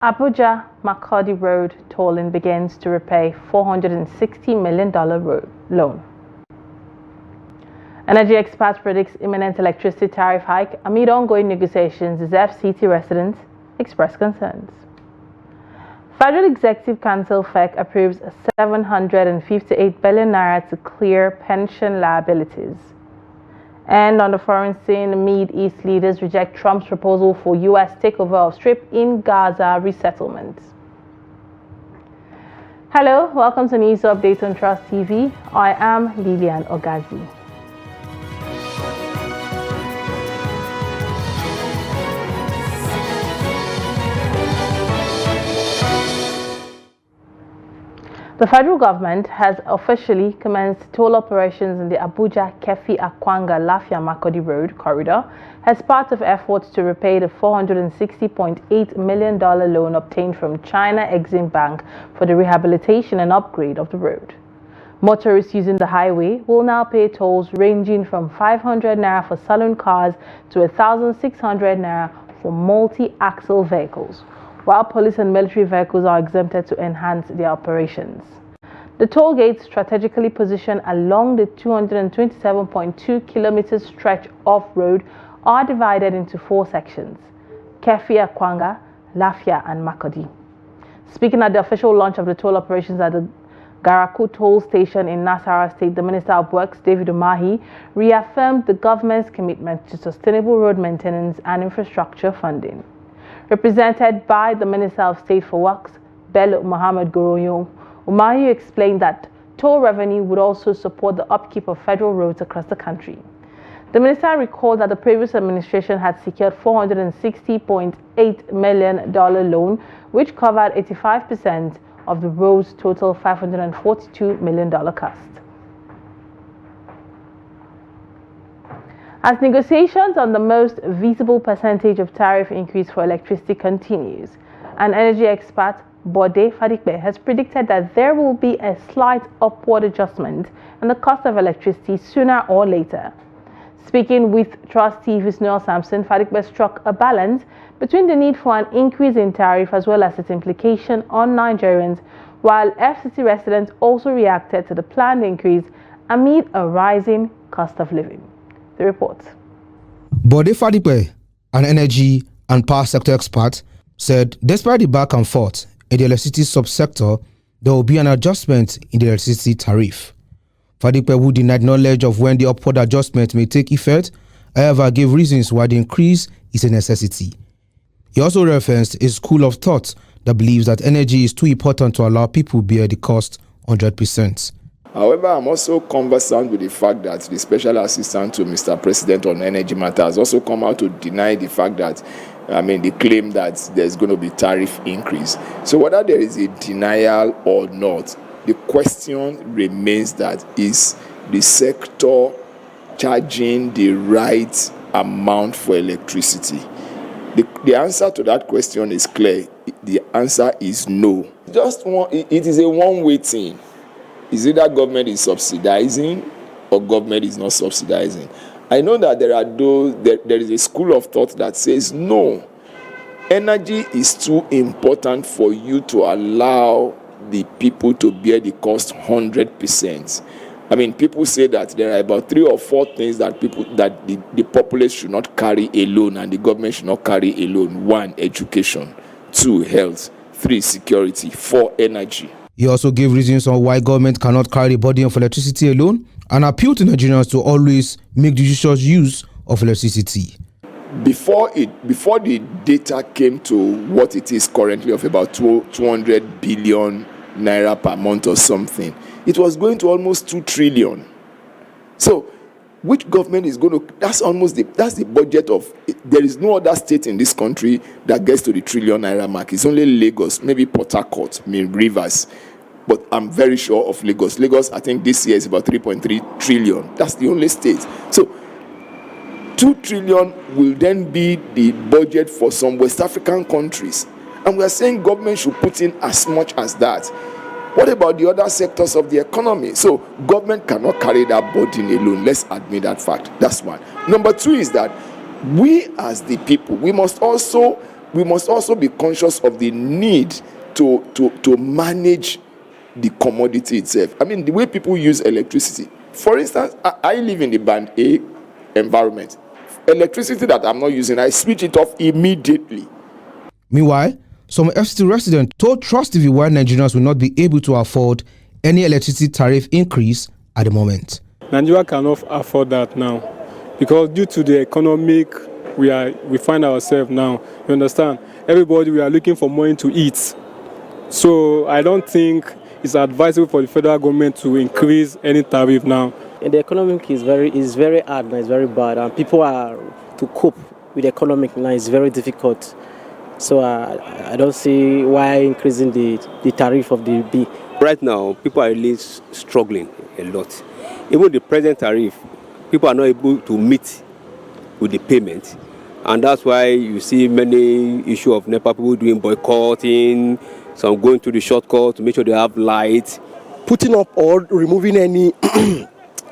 Abuja-Makurdi road tolling begins to repay $460 million loan. Energy experts predicts imminent electricity tariff hike amid ongoing negotiations as FCT residents express concerns. Federal Executive Council FEC approves 758 billion naira to clear pension liabilities. And on the foreign scene, Mid-East leaders reject Trump's proposal for U.S. takeover of Strip in Gaza resettlement. Hello, welcome to News Update on Trust TV. I am Lilian Ogazi. The federal government has officially commenced toll operations in the Abuja-Akwanga-Makurdi Road corridor as part of efforts to repay the $460.8 million loan obtained from China Exim Bank for the rehabilitation and upgrade of the road. Motorists using the highway will now pay tolls ranging from 500 naira for saloon cars to 1,600 naira for multi-axle vehicles, while police and military vehicles are exempted to enhance their operations. The toll gates, strategically positioned along the 227.2 kilometer stretch of road, are divided into four sections: Akwanga, Lafia, and Makurdi. Speaking at the official launch of the toll operations at the Garaku toll station in Nasarawa State, the Minister of Works, David Umahi, reaffirmed the government's commitment to sustainable road maintenance and infrastructure funding. Represented by the Minister of State for Works, Bello Mohammed Goroyo, Umahi explained that toll revenue would also support the upkeep of federal roads across the country. The minister recalled that the previous administration had secured $460.8 million loan, which covered 85% of the road's total $542 million cost. As negotiations on the most visible percentage of tariff increase for electricity continues, an energy expert, Bode Fadikbe, has predicted that there will be a slight upward adjustment in the cost of electricity sooner or later. Speaking with Trust TV's Noel Sampson, Fadikbe struck a balance between the need for an increase in tariff as well as its implication on Nigerians, while FCT residents also reacted to the planned increase amid a rising cost of living. The report. Bode Fadikbe, an energy and power sector expert, said despite the back and forth in the electricity subsector, there will be an adjustment in the electricity tariff. Fadikbe, who denied knowledge of when the upward adjustment may take effect, however, gave reasons why the increase is a necessity. He also referenced a school of thought that believes that energy is too important to allow people bear the cost 100%. However, I'm also conversant with the fact that the special assistant to Mr. President on energy matters also come out to deny the fact that, the claim that there's going to be tariff increase. So whether there is a denial or not, the question remains that is the sector charging the right amount for electricity? The answer to that question is clear. The answer is no. It is a one-way thing. Is it that government is subsidizing or government is not subsidizing? I know that there is a school of thought that says no. Energy is too important for you to allow the people to bear the cost 100%. People say that there are about 3 or 4 things that the populace should not carry alone and the government should not carry alone. 1, education. 2, health. 3, security. 4, energy. He also gave reasons on why government cannot carry the burden of electricity alone and appealed to Nigerians to always make judicious use of electricity. Before the data came to what it is currently of about 200 billion naira per month or something, it was going to almost 2 trillion. So which government is going to, that's the budget of, there is no other state in this country that gets to the trillion naira mark. It's only Lagos, maybe Port Harcourt, Rivers. But I'm very sure of Lagos. Lagos, I think this year is about 3.3 trillion. That's the only state. So 2 trillion will then be the budget for some West African countries. And we are saying government should put in as much as that. What about the other sectors of the economy? So government cannot carry that burden alone. Let's admit that fact. That's one. Number 2 is that we as the people, we must also we must also be conscious of the need to manage the commodity itself. I mean, the way people use electricity. For instance, I live in the band A environment. Electricity that I'm not using, I switch it off immediately. Meanwhile, some FCT residents told Trust TV why Nigerians will not be able to afford any electricity tariff increase at the moment. Nigeria cannot afford that now because due to the economic we find ourselves now, you understand? Everybody, we are looking for money to eat. So I don't think it's advisable for the federal government to increase any tariff now. And the economic is very hard now, it's very bad, and people are to cope with the economic now is very difficult. So I don't see why increasing the tariff of the B. Right now, people are really struggling a lot. Even the present tariff, people are not able to meet with the payment. And that's why you see many issues of NEPA people doing boycotting, some going to the shortcut to make sure they have light. Putting up or removing any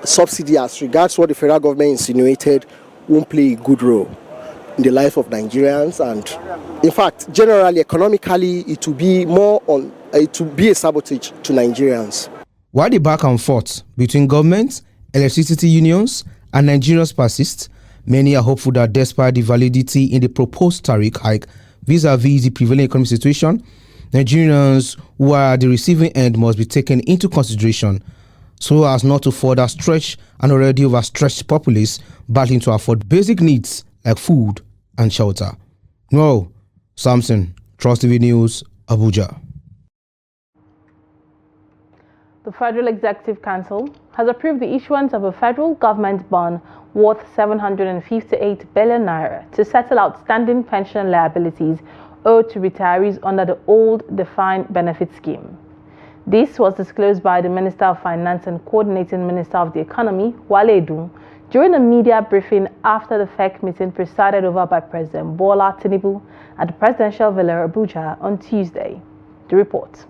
subsidy as regards what the federal government insinuated won't play a good role in the life of Nigerians, and in fact, generally, economically, it will be a sabotage to Nigerians. While the back and forth between government, electricity unions, and Nigerians persists, many are hopeful that despite the validity in the proposed tariff hike vis-a-vis the prevailing economic situation, Nigerians who are at the receiving end must be taken into consideration so as not to further stretch an already overstretched populace battling to afford basic needs like food and shelter. No, Samson, Trust TV News, Abuja. The Federal Executive Council has approved the issuance of a federal government bond worth 758 billion naira to settle outstanding pension liabilities owed to retirees under the old defined benefit scheme. This was disclosed by the Minister of Finance and Coordinating Minister of the Economy, Wale Edun, during a media briefing after the FEC meeting presided over by President Bola Tinubu at the Presidential Villa Abuja on Tuesday. The report.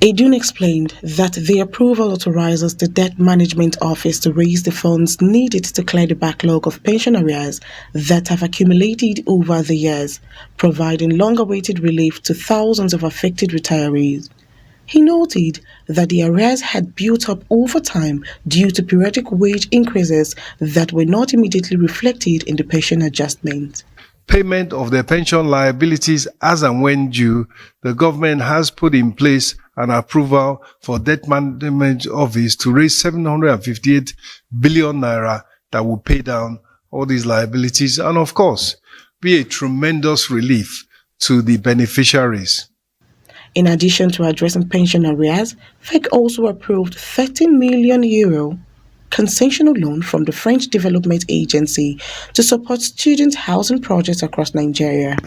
Edun explained that the approval authorizes the Debt Management Office to raise the funds needed to clear the backlog of pension arrears that have accumulated over the years, providing long-awaited relief to thousands of affected retirees. He noted that the arrears had built up over time due to periodic wage increases that were not immediately reflected in the pension adjustment. Payment of their pension liabilities as and when due, the government has put in place an approval for Debt Management Office to raise 758 billion naira that will pay down all these liabilities and, of course, be a tremendous relief to the beneficiaries. In addition to addressing pension arrears, FEC also approved €13 million concessional loan from the French Development Agency to support student housing projects across Nigeria.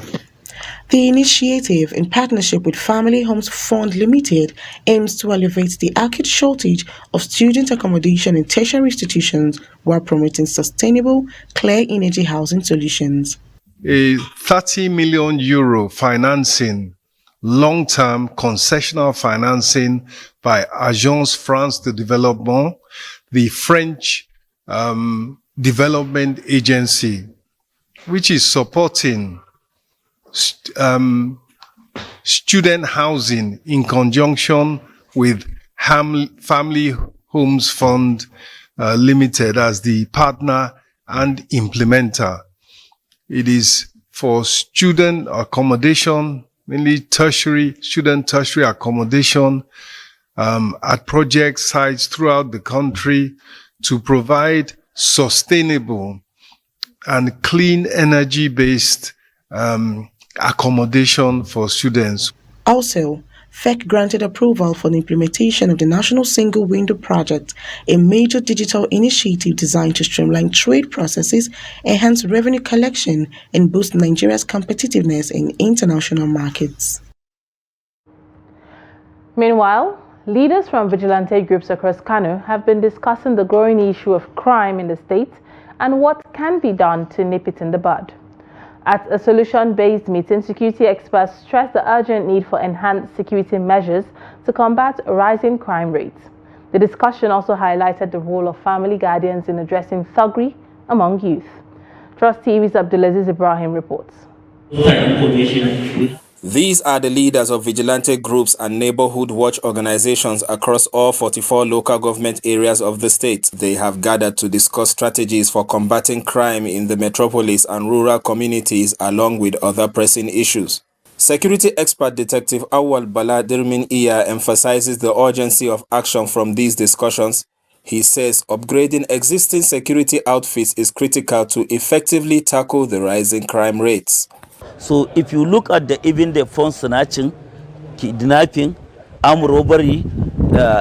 The initiative, in partnership with Family Homes Fund Limited, aims to alleviate the acute shortage of student accommodation in tertiary institutions while promoting sustainable, clean energy housing solutions. A €30 million financing, long-term concessional financing by Agence France de Développement, the French Development Agency, which is supporting student housing in conjunction with Family Homes Fund Limited as the partner and implementer. It is for student accommodation, mainly student tertiary accommodation at project sites throughout the country to provide sustainable and clean energy-based accommodation for students. Also, FEC granted approval for the implementation of the National Single Window Project, a major digital initiative designed to streamline trade processes, enhance revenue collection, and boost Nigeria's competitiveness in international markets. Meanwhile, leaders from vigilante groups across Kano have been discussing the growing issue of crime in the state and what can be done to nip it in the bud. At a solution-based meeting, security experts stressed the urgent need for enhanced security measures to combat rising crime rates. The discussion also highlighted the role of family guardians in addressing thuggery among youth. Trust TV's Abdulaziz Ibrahim reports. These are the leaders of vigilante groups and neighborhood watch organizations across all 44 local government areas of the state. They have gathered to discuss strategies for combating crime in the metropolis and rural communities, along with other pressing issues. Security expert Detective Awal Bala Dirmin Iya emphasizes the urgency of action from these discussions. He says upgrading existing security outfits is critical to effectively tackle the rising crime rates. So if you look at even the phone snatching, kidnapping, armed robbery,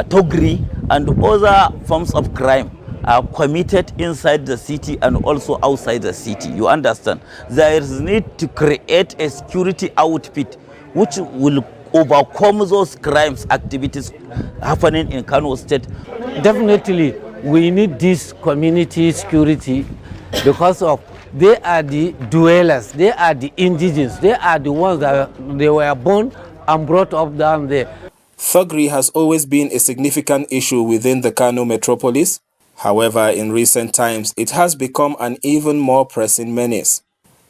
thuggery, and other forms of crime are committed inside the city and also outside the city. You understand? There is need to create a security outfit which will overcome those crimes activities happening in Kano State. Definitely, we need this community security because of they are the dwellers, they are the indigenous, they are the ones that they were born and brought up down there. Thuggery has always been a significant issue within the Kano metropolis. However, in recent times, it has become an even more pressing menace.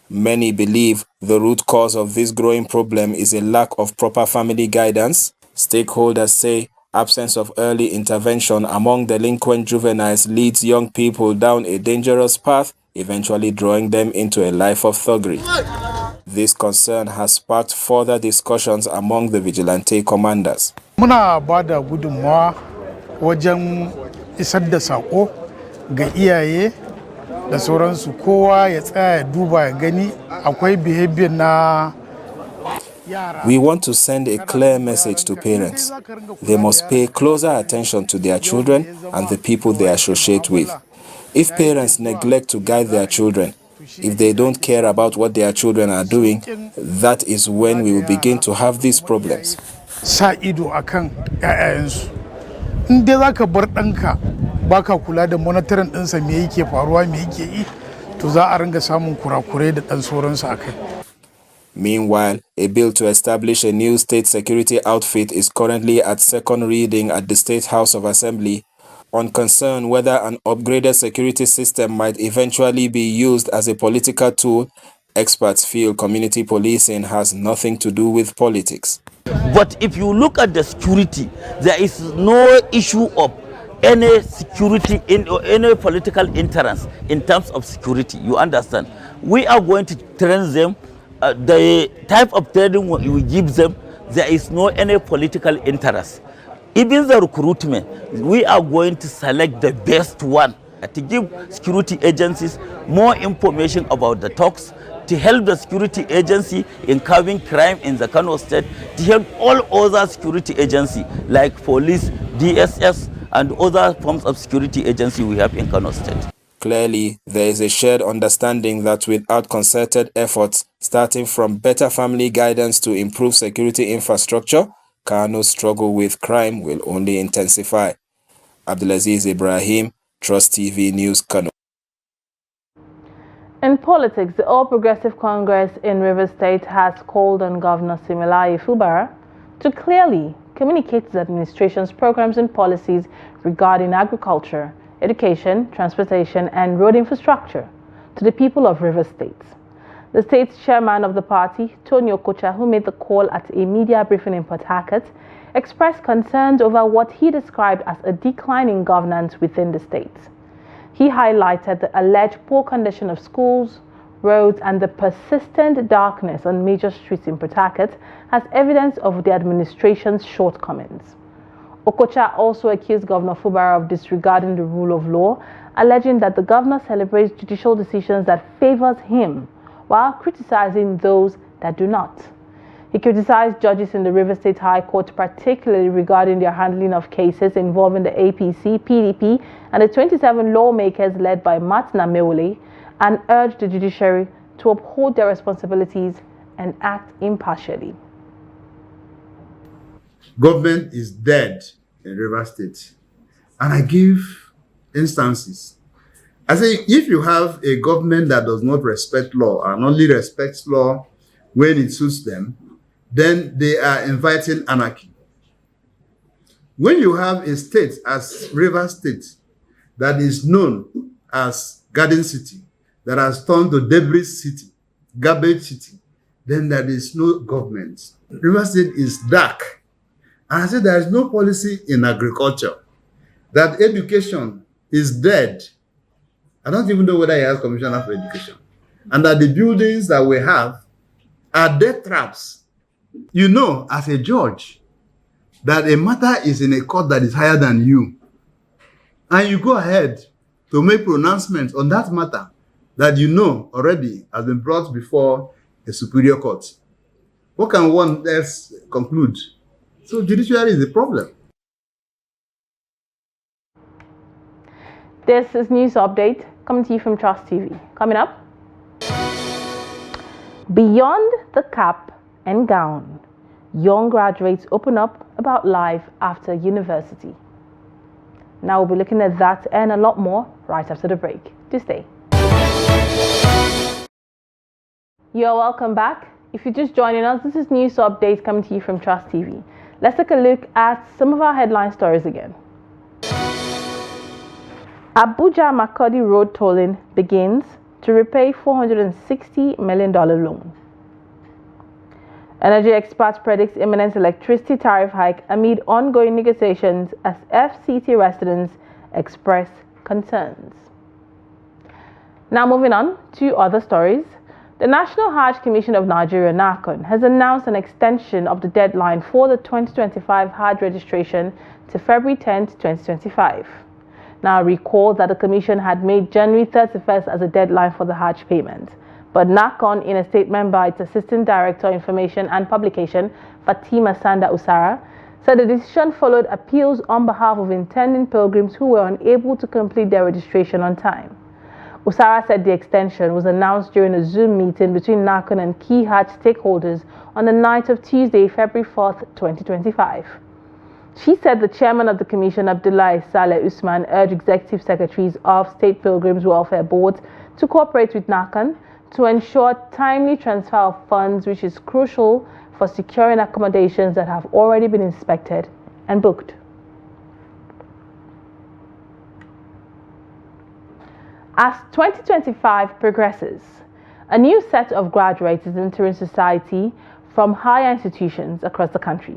Many believe the root cause of this growing problem is a lack of proper family guidance. Stakeholders say absence of early intervention among delinquent juveniles leads young people down a dangerous path, eventually drawing them into a life of thuggery. This concern has sparked further discussions among the vigilante commanders. Muna bada gudunmawa wajen isar da sako ga iyaye da sauransu, kowa ya tsaya duba ya gani akwai behavior na. We want to send a clear message to parents. They must pay closer attention to their children and the people they associate with. If parents neglect to guide their children, if they don't care about what their children are doing, that is when we will begin to have these problems. Sa ido akan ƴaƴansu. In dai zaka bar ɗanka baka kula da monitoring ɗinsa me yake faruwa me yake yi, to za a ringa samun kurakurai da ɗan sauransu akai. Meanwhile, a bill to establish a new state security outfit is currently at second reading at the State House of Assembly. On concern whether an upgraded security system might eventually be used as a political tool, experts feel community policing has nothing to do with politics. But if you look at the security, there is no issue of any security in or any political interest in terms of security. You understand? We are going to train them. The type of training we give them, there is no any political interest. Even the recruitment, we are going to select the best one to give security agencies more information about the talks, to help the security agency in curbing crime in the Kano State, to help all other security agencies like police, DSS, and other forms of security agency we have in Kano State. Clearly, there is a shared understanding that without concerted efforts, starting from better family guidance to improve security infrastructure, Kano's struggle with crime will only intensify. Abdulaziz Ibrahim, Trust TV News, Kano. In politics, the All Progressive Congress in Rivers State has called on Governor Siminalayi Fubara to clearly communicate his administration's programs and policies regarding agriculture, education, transportation, and road infrastructure to the people of Rivers State. The state's chairman of the party, Tony Okocha, who made the call at a media briefing in Port Harcourt, expressed concerns over what he described as a decline in governance within the state. He highlighted the alleged poor condition of schools, roads, and the persistent darkness on major streets in Port Harcourt as evidence of the administration's shortcomings. Okocha also accused Governor Fubara of disregarding the rule of law, alleging that the governor celebrates judicial decisions that favors him, while criticizing those that do not. He criticized judges in the Rivers State High Court, particularly regarding their handling of cases involving the APC, PDP, and the 27 lawmakers led by Martin Amewole, and urged the judiciary to uphold their responsibilities and act impartially. Government is dead in Rivers State. And I give instances. I say, if you have a government that does not respect law and only respects law when it suits them, then they are inviting anarchy. When you have a state as Rivers State that is known as Garden City, that has turned to debris city, garbage city, then there is no government. Rivers State is dark. And I said there is no policy in agriculture. That education is dead. I don't even know whether he has commissioner for education. And that the buildings that we have are death traps. You know, as a judge, that a matter is in a court that is higher than you. And you go ahead to make pronouncements on that matter that you know already has been brought before a superior court. What can one else conclude? So judiciary is the problem. This is News Update coming to you from Trust TV. Coming up, beyond the cap and gown, young graduates open up about life after university. Now we'll be looking at that and a lot more right after the break. Do stay. You're welcome back. If you're just joining us, this is News Updates coming to you from Trust TV. Let's take a look at some of our headline stories again. Abuja-Makurdi road tolling begins to repay $460 million loan. Energy experts predict imminent electricity tariff hike amid ongoing negotiations as FCT residents express concerns. Now moving on to other stories. The National Hajj Commission of Nigeria, NACON, has announced an extension of the deadline for the 2025 Hajj registration to February 10, 2025. Now recall that the Commission had made January 31st as a deadline for the Hajj payment. But NACON, in a statement by its Assistant Director Information and Publication, Fatima Sanda Usara, said the decision followed appeals on behalf of intending pilgrims who were unable to complete their registration on time. Usara said the extension was announced during a Zoom meeting between NACON and key Hajj stakeholders on the night of Tuesday, February 4th, 2025. She said the chairman of the commission, Abdullah Saleh Usman, urged executive secretaries of state pilgrims welfare boards to cooperate with NACON to ensure timely transfer of funds, which is crucial for securing accommodations that have already been inspected and booked. As 2025 progresses, a new set of graduates is entering society from higher institutions across the country.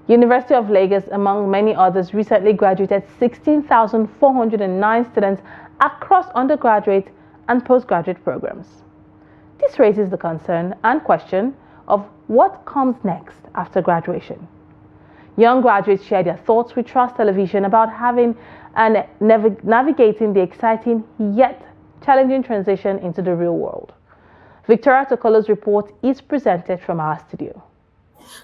University of Lagos, among many others, recently graduated 16,409 students across undergraduate and postgraduate programs. This raises the concern and question of what comes next after graduation. Young graduates share their thoughts with Trust Television about having and navigating the exciting yet challenging transition into the real world. Victoria Tokolo's report is presented from our studio.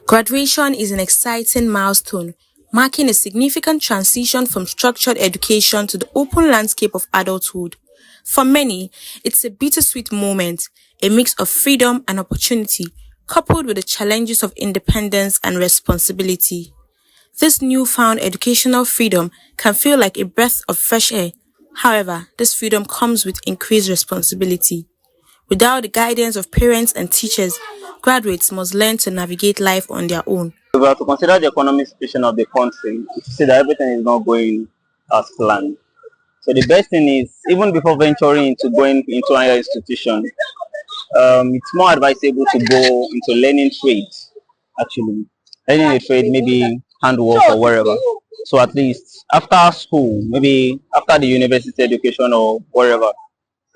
Graduation is an exciting milestone, marking a significant transition from structured education to the open landscape of adulthood. For many, it's a bittersweet moment, a mix of freedom and opportunity, coupled with the challenges of independence and responsibility. This newfound educational freedom can feel like a breath of fresh air. However, this freedom comes with increased responsibility. Without the guidance of parents and teachers, graduates must learn to navigate life on their own. If we have to consider the economic situation of the country, you see that everything is not going as planned. So the best thing is, even before venturing into going into higher institution, it's more advisable to go into learning trades, actually. Learning a trade, maybe handwork or wherever. So at least after school, maybe after the university education or wherever,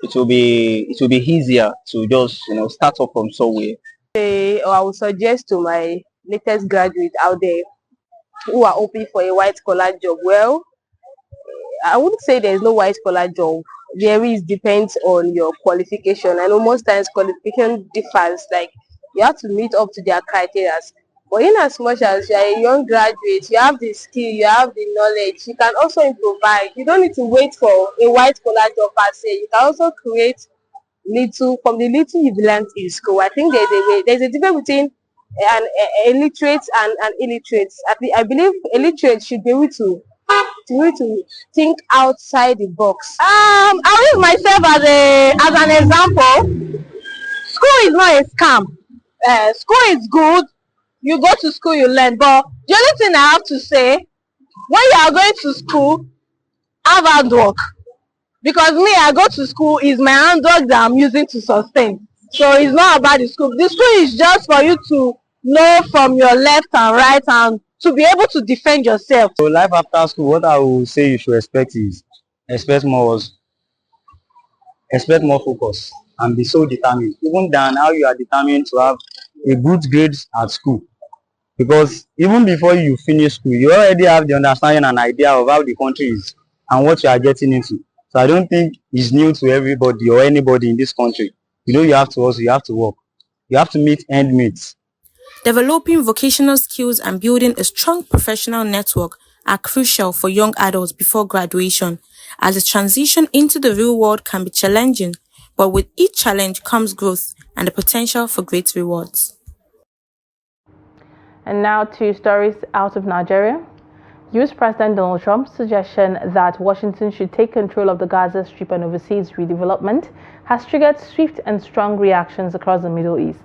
it will be easier to just start up from somewhere. I would suggest to my latest graduate out there who are hoping for a white collar job. Well, I wouldn't say there's no white collar job. There is, depends on your qualification. I know most times qualification differs, like you have to meet up to their criteria. But in as much as you are a young graduate, you have the skill, you have the knowledge, you can also improvise. You don't need to wait for a white collar job per se. You can also create little from the little you've learned in school. I think there's a difference between an illiterate and an illiterate. I believe illiterate should be able to think outside the box. I'll use myself as an example. School is not a scam. School is good. You go to school, you learn. But the only thing I have to say, when you are going to school, have hard work. Because me, I go to school, is my hard work that I'm using to sustain. So it's not about the school. The school is just for you to know from your left and right and to be able to defend yourself. So life after school, what I would say you should expect is expect more focus and be so determined, even than how you are determined to have a good grades at school. Because even before you finish school, you already have the understanding and idea of how the country is and what you are getting into. So I don't think it's new to everybody or anybody in this country. You know, you have to also, you have to work. You have to meet end mates. Developing vocational skills and building a strong professional network are crucial for young adults before graduation, as the transition into the real world can be challenging, but with each challenge comes growth and the potential for great rewards. And now to stories out of Nigeria. US President Donald Trump's suggestion that Washington should take control of the Gaza Strip and overseas redevelopment has triggered swift and strong reactions across the Middle East.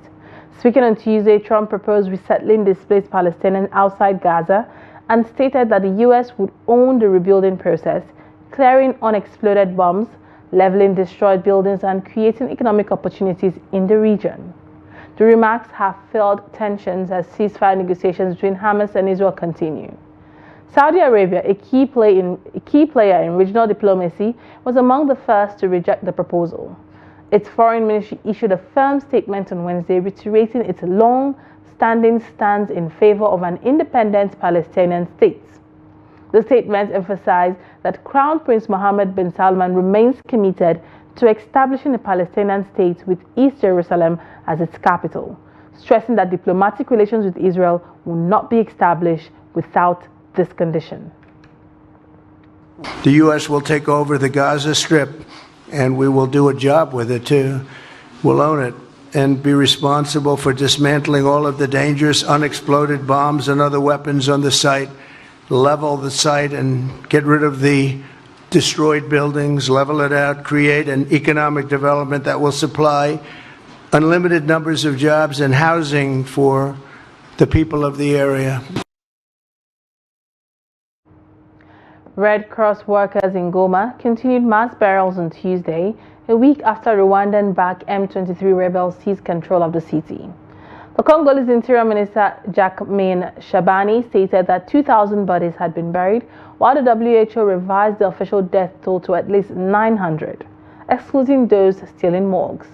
Speaking on Tuesday, Trump proposed resettling displaced Palestinians outside Gaza and stated that the US would own the rebuilding process, clearing unexploded bombs, leveling destroyed buildings, and creating economic opportunities in the region. The remarks have fueled tensions as ceasefire negotiations between Hamas and Israel continue. Saudi Arabia, a key player in regional diplomacy, was among the first to reject the proposal. Its foreign ministry issued a firm statement on Wednesday reiterating its long-standing stance in favor of an independent Palestinian state. The statement emphasized that Crown Prince Mohammed bin Salman remains committed to establishing a Palestinian state with East Jerusalem as its capital, stressing that diplomatic relations with Israel will not be established without this condition. The U.S. will take over the Gaza Strip, and we will do a job with it too. We'll own it and be responsible for dismantling all of the dangerous unexploded bombs and other weapons on the site, level the site and get rid of the destroyed buildings, level it out, create an economic development that will supply unlimited numbers of jobs and housing for the people of the area. Red Cross workers in Goma continued mass burials on Tuesday, a week after Rwandan-backed M23 rebels seized control of the city. The Congolese Interior Minister Jacquemain Shabani stated that 2,000 bodies had been buried, while the WHO revised the official death toll to at least 900, excluding those still in morgues.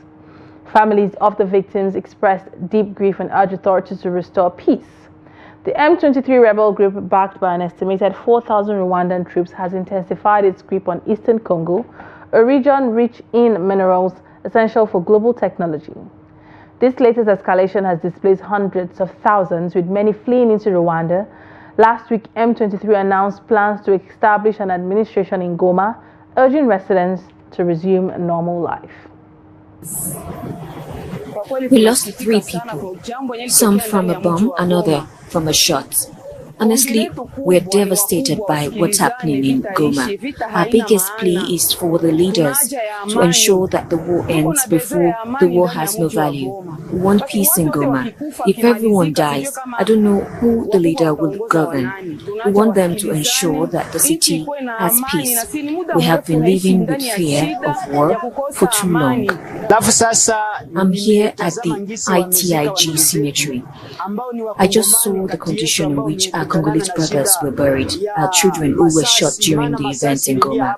Families of the victims expressed deep grief and urged authorities to restore peace. The M23 rebel group, backed by an estimated 4,000 Rwandan troops, has intensified its grip on eastern Congo, a region rich in minerals essential for global technology. This latest escalation has displaced hundreds of thousands, with many fleeing into Rwanda. Last week, M23 announced plans to establish an administration in Goma, urging residents to resume normal life. We lost 3 people, some from a bomb, another from a shot. Honestly, we're devastated by what's happening in Goma. Our biggest plea is for the leaders to ensure that the war ends before the war has no value. We want peace in Goma. If everyone dies, I don't know who the leader will govern. We want them to ensure that the city has peace. We have been living with fear of war for too long. I'm here at the ITIG cemetery. I just saw the condition in which our Congolese brothers were buried, our children who were shot during the events in Goma.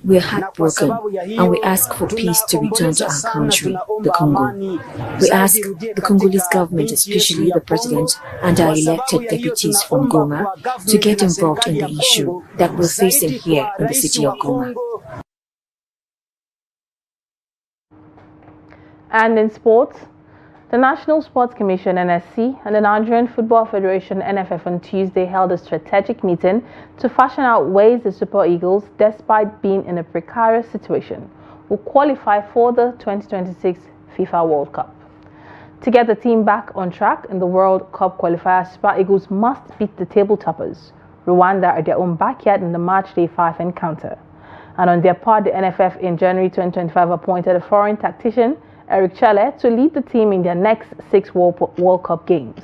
We are heartbroken and we ask for peace to return to our country, the Congo. We ask the Congolese government, especially the president and our elected deputies from Goma, to get involved in the issue that we're facing here in the city of Goma. And in sports, the National Sports Commission (NSC) and the Nigerian Football Federation (NFF) on Tuesday held a strategic meeting to fashion out ways the Super Eagles, despite being in a precarious situation, will qualify for the 2026 FIFA World Cup. To get the team back on track in the World Cup qualifier, Super Eagles must beat the table toppers, Rwanda, at their own backyard in the March Day 5 encounter. And on their part, the NFF in January 2025 appointed a foreign tactician, Eric Chelle, to lead the team in their next 6 World Cup games.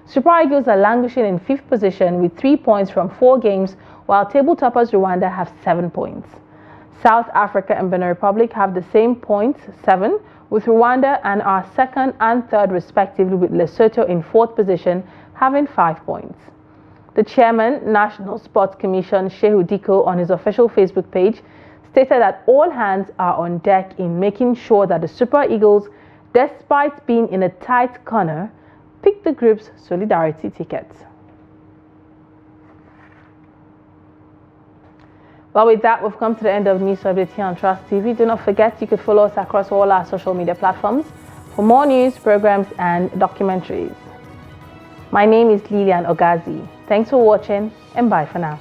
Super Eagles are languishing in 5th position with 3 points from 4 games, while table toppers Rwanda have 7 points. South Africa and Benin Republic have the same points, 7, with Rwanda and are second and third respectively, with Lesotho in fourth position having 5 points. The chairman, National Sports Commission, Shehu Diko, on his official Facebook page, stated that all hands are on deck in making sure that the Super Eagles, despite being in a tight corner, pick the group's solidarity tickets. Well, with that, we've come to the end of News Update here on Trust TV. Do not forget you could follow us across all our social media platforms for more news, programs, and documentaries. My name is Lilian Ogazi. Thanks for watching, and bye for now.